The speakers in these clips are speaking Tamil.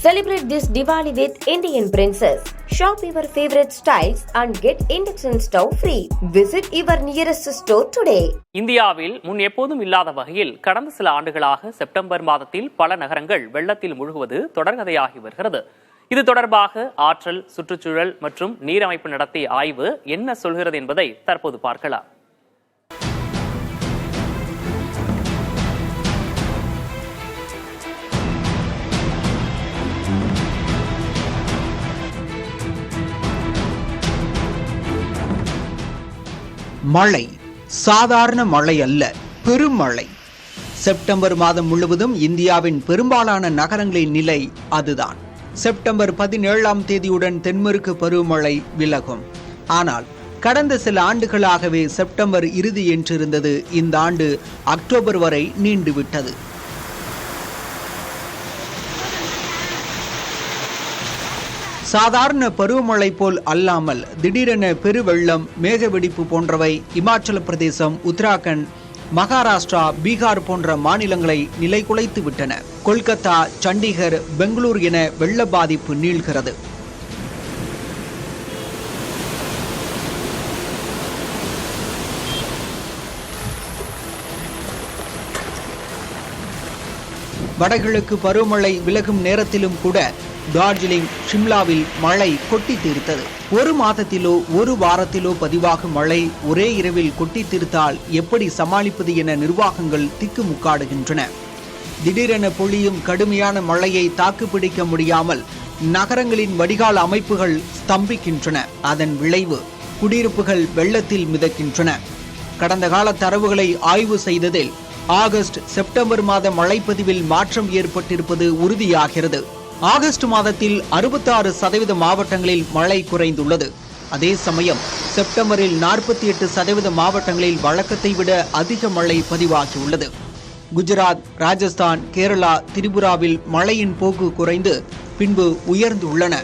Celebrate this Diwali with Indian Princess. Shop your favorite styles and get induction stove free. Visit your nearest store today. இந்தியாவில் முன் எப்போதும் இல்லாத வகையில் கடந்த சில ஆண்டுகளாக செப்டம்பர் மாதத்தில் பல நகரங்கள் வெள்ளத்தில் மூழ்குவது தொடர்கதையாகி வருகிறது. இது தொடர்பாக ஆற்றல், சுற்றுச்சூழல் மற்றும் நீரமைப்பு நடத்திய ஆய்வு என்ன சொல்கிறது என்பதை தற்போது பார்க்கலாம். மழை சாதாரண மழை அல்ல, பெருமழை. செப்டம்பர் மாதம் முழுவதும் இந்தியாவின் பெரும்பாலான நகரங்களின் நிலை அதுதான். செப்டம்பர் 17ஆம் தேதியுடன் தென்மேற்கு பருவமழை விலகும். ஆனால் கடந்த சில ஆண்டுகளாகவே செப்டம்பர் இறுதி என்றிருந்தது இந்த ஆண்டு அக்டோபர் வரை நீண்டுவிட்டது. சாதாரண பருவமழை போல் அல்லாமல் திடீரென பெருவெள்ளம், மேகவெடிப்பு போன்றவை இமாச்சல பிரதேசம், உத்தராகண்ட், மகாராஷ்டிரா, பீகார் போன்ற மாநிலங்களை நிலைகுலைத்து விட்டன. கொல்கத்தா, சண்டிகர், பெங்களூர் என வெள்ள பாதிப்பு நீள்கிறது. வடகிழக்கு பருவமழை விலகும் நேரத்திலும் கூட டார்ஜிலிங், ஷிம்லாவில் மழை கொட்டி தீர்த்தது. ஒரு மாதத்திலோ ஒரு வாரத்திலோ பதிவாகும் மழை ஒரே இரவில் கொட்டி தீர்த்தால் எப்படி சமாளிப்பது என நிர்வாகங்கள் திக்குமுக்காடுகின்றன. திடீரென பொழியும் கடுமையான மழையை தாக்குப்பிடிக்க முடியாமல் நகரங்களின் வடிகால் அமைப்புகள் ஸ்தம்பிக்கின்றன. அதன் விளைவு குடியிருப்புகள் வெள்ளத்தில் மிதக்கின்றன. கடந்த கால தரவுகளை ஆய்வு செய்ததில் ஆகஸ்ட், செப்டம்பர் மாத மழைப்பதிவில் மாற்றம் ஏற்பட்டிருப்பது உறுதியாகிறது. ஆகஸ்ட் மாதத்தில் 66% மாவட்டங்களில் மழை குறைந்துள்ளது. அதே சமயம் செப்டம்பரில் 48% மாவட்டங்களில் வழக்கத்தை விட அதிக மழை பதிவாகியுள்ளது. குஜராத், ராஜஸ்தான், கேரளா, திரிபுராவில் மழையின் போக்கு குறைந்து பின்பு உயர்ந்துள்ளன.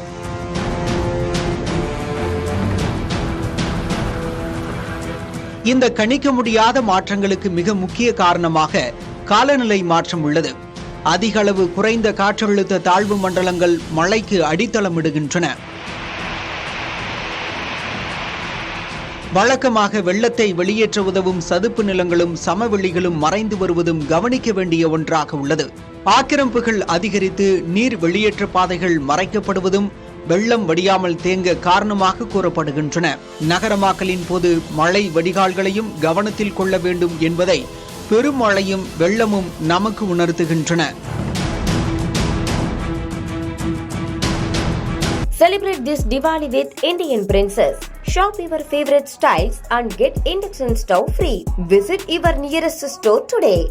இந்த கணிக்க முடியாத மாற்றங்களுக்கு மிக முக்கிய காரணமாக காலநிலை மாற்றம் உள்ளது. அதிக அளவு குறைந்த காற்றழுத்த தாழ்வு மண்டலங்கள் மழைக்கு அடித்தளமிடுகின்றன. வழக்கமாக வெள்ளத்தை வெளியேற்ற உதவும் சதுப்பு நிலங்களும் சமவெளிகளும் மறைந்து வருவதும் கவனிக்க வேண்டிய ஒன்றாக உள்ளது. ஆக்கிரமிப்புகள் அதிகரித்து நீர் வெளியேற்ற பாதைகள் மறைக்கப்படுவதும் வெள்ளம் வடியாமல் தேங்க காரணமாக கூறப்படுகின்றன. நகரமாக்கலின் போது மழை வடிகால்களையும் கவனத்தில் கொள்ள வேண்டும் என்பதை பெருமழையும் வெள்ளமும் நமக்கு உணர்த்துகின்றன. Celebrate this Diwali with Indian Princess. Shop your favorite styles and get induction stove free. Visit your nearest store today.